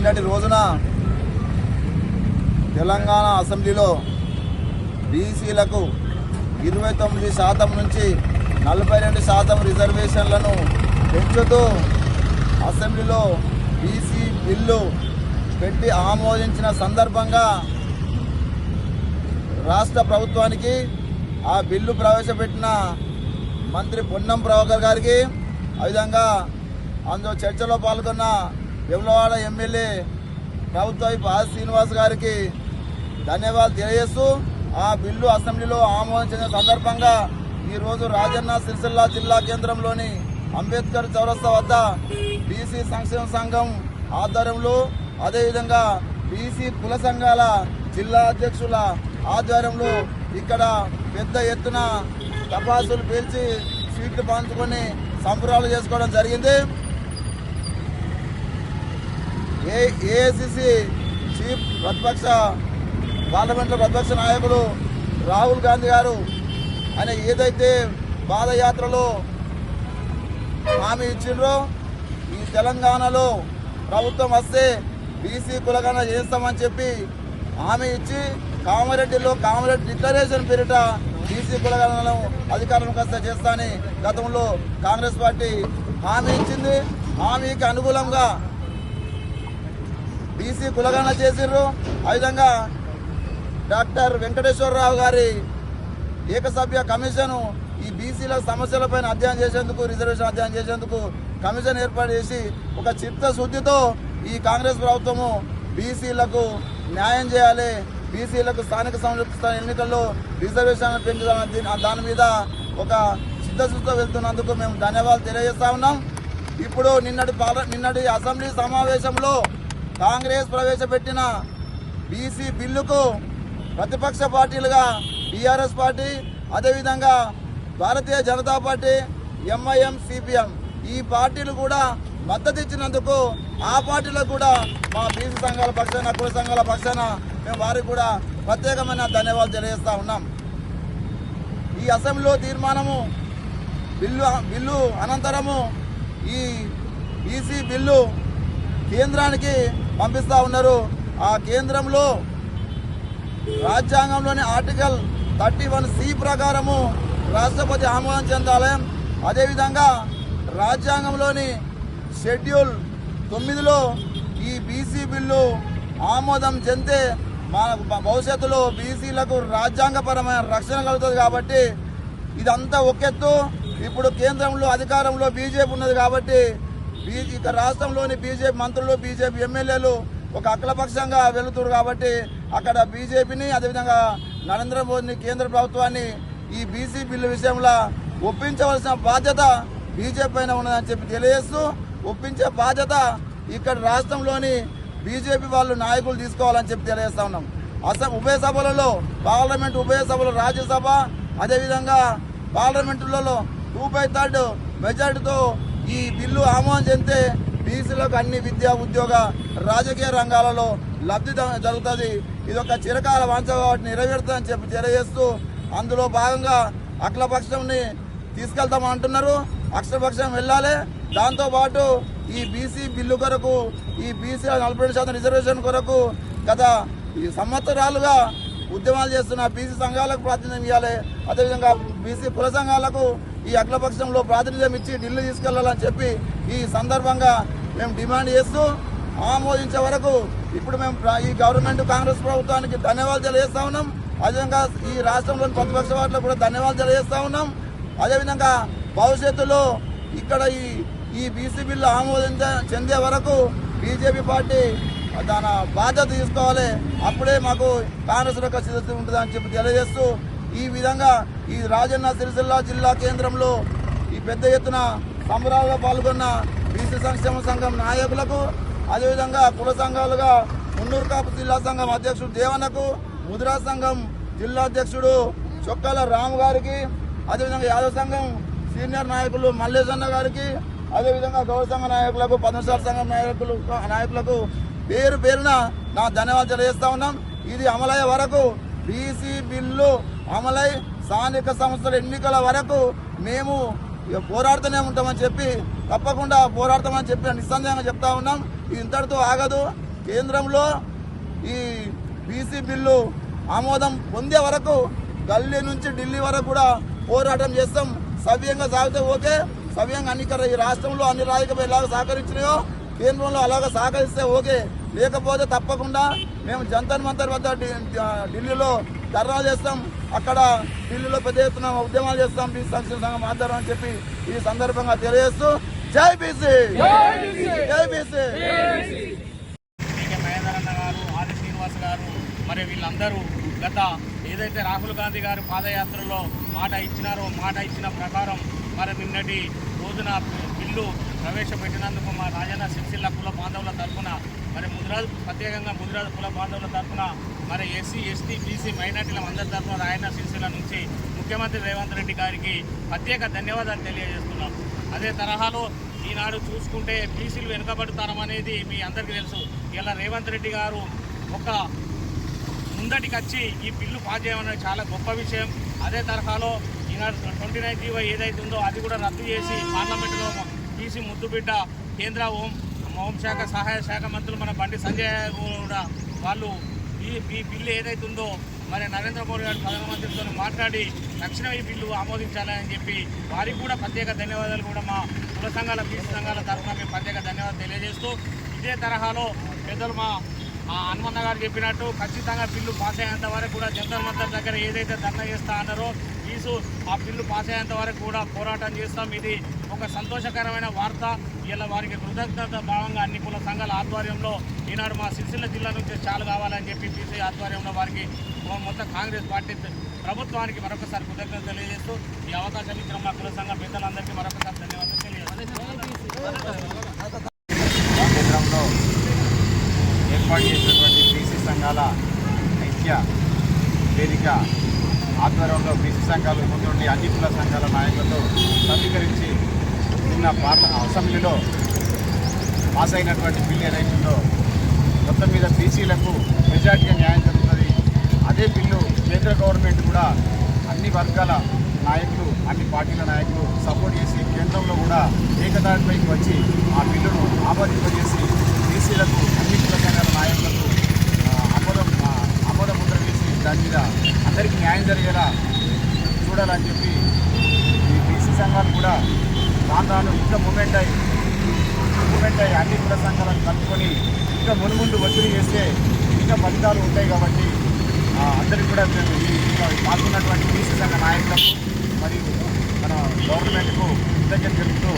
నిన్నటి రోజున తెలంగాణ అసెంబ్లీలో బీసీలకు 29% నుంచి 42% రిజర్వేషన్లను పెంచుతూ అసెంబ్లీలో బీసీ బిల్లు పెట్టి ఆమోదించిన సందర్భంగా రాష్ట్ర ప్రభుత్వానికి ఆ బిల్లు ప్రవేశపెట్టిన మంత్రి పొన్నం ప్రభాకర్ గారికి, అదేవిధంగా అందులో చర్చలో పాల్గొన్న వేములవాడ ఎమ్మెల్యే ప్రభుత్వ ఆది శ్రీనివాస్ గారికి ధన్యవాదాలు తెలియజేస్తూ ఆ బిల్లు అసెంబ్లీలో ఆమోదించిన సందర్భంగా ఈరోజు రాజన్న సిరిసిల్ల జిల్లా కేంద్రంలోని అంబేద్కర్ చౌరస్తా వద్ద బీసీ సంక్షేమ సంఘం ఆధ్వర్యంలో, అదేవిధంగా బీసీ కుల సంఘాల జిల్లా అధ్యక్షుల ఆధ్వర్యంలో ఇక్కడ పెద్ద ఎత్తున టపాసులు పేల్చి స్వీట్లు పంచుకొని సంబరాలు చేసుకోవడం జరిగింది. ఏఐసిసి చీఫ్ పార్లమెంట్లో ప్రతిపక్ష నాయకుడు రాహుల్ గాంధీ గారు ఆయన ఏదైతే పాదయాత్రలో హామీ ఇచ్చిండ్రో ఈ తెలంగాణలో ప్రభుత్వం వస్తే బీసీ కులగణన చేస్తామని చెప్పి హామీ ఇచ్చి కామారెడ్డి డిక్లరేషన్ పేరిట బీసీ కులగణనను అధికారంలోకి వస్తే చేస్తానని గతంలో కాంగ్రెస్ పార్టీ హామీ ఇచ్చింది. హామీకి అనుకూలంగా బీసీ కులగణన చేసిర్రు. ఆ విధంగా డాక్టర్ వెంకటేశ్వరరావు గారి ఏకసభ్య కమిషన్ ఈ బీసీల సమస్యలపైన అధ్యయనం చేసేందుకు, రిజర్వేషన్ అధ్యయనం చేసేందుకు కమిషన్ ఏర్పాటు చేసి ఒక చిత్తశుద్ధితో ఈ కాంగ్రెస్ ప్రభుత్వము బీసీలకు న్యాయం చేయాలి, బీసీలకు స్థానిక సంస్థల ఎన్నికల్లో రిజర్వేషన్ పెంచాలని దాని మీద ఒక చిత్తశుద్ధితో వెళ్తున్నందుకు మేము ధన్యవాదాలు తెలియజేస్తా ఉన్నాం. ఇప్పుడు నిన్నటి అసెంబ్లీ సమావేశంలో కాంగ్రెస్ ప్రవేశపెట్టిన బీసీ బిల్లుకు ప్రతిపక్ష పార్టీలుగా టీఆర్ఎస్ పార్టీ, అదేవిధంగా Bharatiya Janata party, MIM, CPM ఈ పార్టీలు కూడా మద్దతు ఇచ్చినందుకు ఆ పార్టీలకు కూడా మా బీసీ సంఘాల పక్షాన, కుల సంఘాల పక్షాన మేము వారికి కూడా ప్రత్యేకమైన ధన్యవాదాలు తెలియజేస్తా ఉన్నాం. ఈ అసెంబ్లీలో తీర్మానము బిల్లు అనంతరము ఈ బీసీ బిల్లు కేంద్రానికి పంపిస్తూ ఉన్నారు. ఆ కేంద్రంలో రాజ్యాంగంలోని ఆర్టికల్ 31C ప్రకారము రాష్ట్రపతి ఆమోదం చెందాలి. అదేవిధంగా రాజ్యాంగంలోని షెడ్యూల్ 9లో ఈ బీసీ బిల్లు ఆమోదం చెందితే మన భవిష్యత్తులో బీసీలకు రాజ్యాంగపరమైన రక్షణ కలుగుతుంది. కాబట్టి ఇదంతా ఒకెత్తు. ఇప్పుడు కేంద్రంలో అధికారంలో బీజేపీ ఉన్నది కాబట్టి ఇక రాష్ట్రంలోని బీజేపీ మంత్రులు, బీజేపీ ఎమ్మెల్యేలు ఒక అఖిలపక్షంగా వెళుతున్నారు. కాబట్టి అక్కడ బీజేపీని, అదేవిధంగా నరేంద్ర మోదీని, కేంద్ర ప్రభుత్వాన్ని ఈ బీసీ బిల్లు విషయంలో ఒప్పించవలసిన బాధ్యత బీజేపీ పైన ఉన్నదని చెప్పి తెలియజేస్తూ, ఒప్పించే బాధ్యత ఇక్కడ రాష్ట్రంలోని బీజేపీ వాళ్ళు నాయకులు తీసుకోవాలని చెప్పి తెలియజేస్తా ఉన్నాం. ఉభయ సభలలో, పార్లమెంట్ ఉభయ సభలు, రాజ్యసభ అదేవిధంగా పార్లమెంటులలో 2/3 మెజార్టీతో ఈ బిల్లు ఆమోదం చెందితే బీసీలకు అన్ని విద్యా ఉద్యోగ రాజకీయ రంగాలలో లబ్ధి జరుగుతుంది. ఇది ఒక చిరకాల వాంఛ కాబట్టి నెరవేరుతుందని చెప్పి తెలియజేస్తూ అందులో భాగంగా అఖిలపక్షంని తీసుకెళ్తామంటున్నారు. అఖిలపక్షం వెళ్ళాలి. దాంతోపాటు ఈ బీసీ బిల్లు కొరకు ఈ బీసీ 40% రిజర్వేషన్ కొరకు గత ఈ సంవత్సరాలుగా ఉద్యమాలు చేస్తున్న బీసీ సంఘాలకు ప్రాతినిధ్యం ఇవ్వాలి. అదేవిధంగా బీసీ కుల సంఘాలకు ఈ అఖిలపక్షంలో ప్రాతినిధ్యం ఇచ్చి ఢిల్లీ తీసుకెళ్లాలని చెప్పి ఈ సందర్భంగా మేము డిమాండ్ చేస్తూ ఆమోదించే వరకు ఇప్పుడు మేము ఈ గవర్నమెంట్ కాంగ్రెస్ ప్రభుత్వానికి ధన్యవాదాలు తెలియజేస్తా ఉన్నాం. అదేవిధంగా ఈ రాష్ట్రంలోని ప్రతిపక్ష పార్టీలకు కూడా ధన్యవాదాలు తెలియజేస్తా ఉన్నాం. అదేవిధంగా భవిష్యత్తులో ఇక్కడ ఈ బీసీ బిల్లు ఆమోదం చెందే వరకు బీజేపీ పార్టీ దాని బాధ్యత తీసుకోవాలి. అప్పుడే మాకు కాంగ్రెస్ యొక్క సిద్ధత ఉంటుందని చెప్పి తెలియజేస్తూ ఈ విధంగా ఈ రాజన్న సిరిసిల్ల జిల్లా కేంద్రంలో ఈ పెద్ద ఎత్తున సంబరాల్లో పాల్గొన్న బీసీ సంక్షేమ సంఘం నాయకులకు, అదేవిధంగా కుల సంఘాలుగా మున్నూరు కాపు జిల్లా సంఘం అధ్యక్షుడు దేవన్నకు, ముద్రా సంఘం జిల్లా అధ్యక్షుడు చొక్కాల రాము గారికి, అదేవిధంగా యాదవ సంఘం సీనియర్ నాయకులు మల్లేశన్న గారికి, అదేవిధంగా గౌరవ సంఘ నాయకులకు, పద్మశాల సంఘం నాయకులకు పేరు పేరున నా ధన్యవాదాలు తెలియజేస్తా ఉన్నాం. ఇది అమలయ్యే వరకు బీసీ బిల్లు అమలై స్థానిక సంస్థల ఎన్నికల వరకు మేము పోరాడుతూనే ఉంటామని చెప్పి తప్పకుండా పోరాడతామని చెప్పి నిస్సందేహంగా చెప్తా ఉన్నాం. ఇది ఇంతటితో ఆగదు. కేంద్రంలో ఈ బీసీ బిల్లు ఆమోదం పొందే వరకు గల్లీ నుంచి ఢిల్లీ వరకు కూడా పోరాటం చేస్తాం. సవ్యంగా సాగితే ఓకే, సవ్యంగా ఈ రాష్ట్రంలో అన్ని రాజకీయ ఎలాగ సహకరించినాయో కేంద్రంలో అలాగ సహకరిస్తే ఓకే, లేకపోతే తప్పకుండా మేము జంతర్ మంతర్ వద్ద ఢిల్లీలో ధర్నా చేస్తాం. అక్కడ ఢిల్లీలో పెద్ద ఎత్తున ఉద్యమాలు చేస్తాం బీసీ సంక్షేమ సంఘం ఆధ్వర్యం అని చెప్పి ఈ సందర్భంగా తెలియజేస్తూ జై బీసీ, జై బీసీ. మహేందర్ అన్న గారు, ఆది శ్రీనివాస్ గారు, మరి వీళ్ళందరూ గత ఏదైతే రాహుల్ గాంధీ గారు పాదయాత్రలో మాట ఇచ్చినారో మాట ఇచ్చిన ప్రకారం మరి నిన్నటి రోజున బిల్లు ప్రవేశపెట్టినందుకు మా రాజన్న సిరిసిల్ల కుల బాంధవుల తరఫున మరి ప్రత్యేకంగా ముదిరాజు కుల బాంధవుల తరఫున మరి ఎస్సీ ఎస్టీ బీసీ మైనార్టీల అందరి తరఫున రాయన్న సిరిసిల్ల నుంచి ముఖ్యమంత్రి రేవంత్ రెడ్డి గారికి ప్రత్యేక ధన్యవాదాలు తెలియజేస్తున్నాం. అదే తరహాలో ఈనాడు చూసుకుంటే బీసీలు వెనుకబడతారనేది మీ అందరికీ తెలుసు. ఇలా రేవంత్ రెడ్డి గారు ఒక ముందటికి వచ్చి ఈ బిల్లు పాస్ చేయడం చాలా గొప్ప విషయం. అదే తరహాలో ఈనాడు 29 జీవో ఏదైతే ఉందో అది కూడా రద్దు చేసి పార్లమెంటులో బీసీ ముద్దుబిడ్డ కేంద్ర హోంశాఖ సహాయ శాఖ మంత్రులు మన బండి సంజయ్ కూడా వాళ్ళు ఈ బిల్లు ఏదైతే ఉందో మరి నరేంద్ర మోడీ గారు ప్రధానమంత్రితో మాట్లాడి తక్షణం ఈ బిల్లు ఆమోదించాలని చెప్పి వారికి కూడా ప్రత్యేక ధన్యవాదాలు కూడా మా కుల సంఘాల బీసీ సంఘాల తరఫున మేము ప్రత్యేక ధన్యవాదాలు తెలియజేస్తూ ఇదే తరహాలో పెద్దలు మా హనుమన్న గారు చెప్పినట్టు ఖచ్చితంగా బిల్లు పాస్ అయ్యేంత వరకు కూడా జంతర్ మంతర్ దగ్గర ఏదైతే ధర్నా చేస్తా అన్నారో ఆ బిల్లు పాస్ అయ్యేంత వరకు కూడా పోరాటం చేస్తాం. ఇది ఒక సంతోషకరమైన వార్త. ఇలా వారికి కృతజ్ఞత భావంగా అన్ని కుల సంఘాల ఆధ్వర్యంలో ఈనాడు మా సిరిసిల్ల జిల్లా నుంచి చాలు కావాలని చెప్పి బీసీ ఆధ్వర్యంలో వారికి మొత్తం కాంగ్రెస్ పార్టీ ప్రభుత్వానికి మరొకసారి కృతజ్ఞత తెలియజేస్తూ ఈ అవకాశం ఇచ్చిన మా కుల సంఘ పెద్దలందరికీ మరొకసారి ధన్యవాదాలు తెలియజేస్తాం. కేంద్రంలో ఏర్పాటు చేసినటువంటి బీసీ సంఘాల ఐక్య వేదిక ఆధ్వర్యంలో బీసీ సంఘాలు ముందుండి అన్ని కుల సంఘాల నాయకులతో సమీకరించి నిన్న అసెంబ్లీలో పాస్ అయినటువంటి బిల్లు ఏదైతుందో మొత్తం మీద బీసీలకు మెజార్టీగా న్యాయం జరుగుతుంది. అదే బిల్లు కేంద్ర గవర్నమెంట్ కూడా అన్ని వర్గాల నాయకులు అన్ని పార్టీల నాయకులు సపోర్ట్ చేసి కేంద్రంలో కూడా ఏకదాటిపైకి వచ్చి ఆ బిల్లును ఆమోదింపజేసి బీసీలకు అన్ని కుల సంఘాల నాయకులకు ఆమోద ముద్ర వేసి దాని మీద అందరికీ న్యాయం జరిగేలా చూడాలని చెప్పి ఈ బీసీ సంఘాలు కూడా దాని ఇంకా మూమెంట్ అయ్యి అన్ని కుల సంఘాలను కలుపుకొని ఇంకా మున్ముందు ఒత్తిడి చేస్తే ఇంకా ఫలితాలు ఉంటాయి. కాబట్టి అందరికీ కూడా పాల్గొన్నటువంటి బీసీ సంఘ నాయకులకు మరియు మన గవర్నమెంట్కు కృతజ్ఞత తెలుపుతూ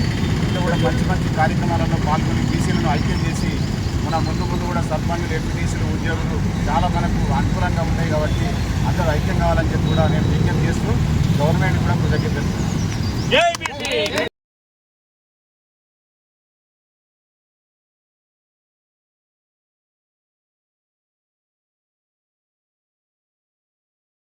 ఇంకా కూడా మంచి మంచి కార్యక్రమాలలో పాల్గొని బీసీలను ఐక్యం చేసి మన ముందు కూడా సర్పంచులు ఎంపీటీసీలు ఉద్యోగులు చాలా మనకు అనుకూలంగా ఉంటాయి. కాబట్టి అందరూ ఐక్యం కావాలని చెప్పి కూడా నేను విజ్ఞప్తి చేస్తూ గవర్నమెంట్ కూడా కృతజ్ఞత తెలుపుతున్నాను.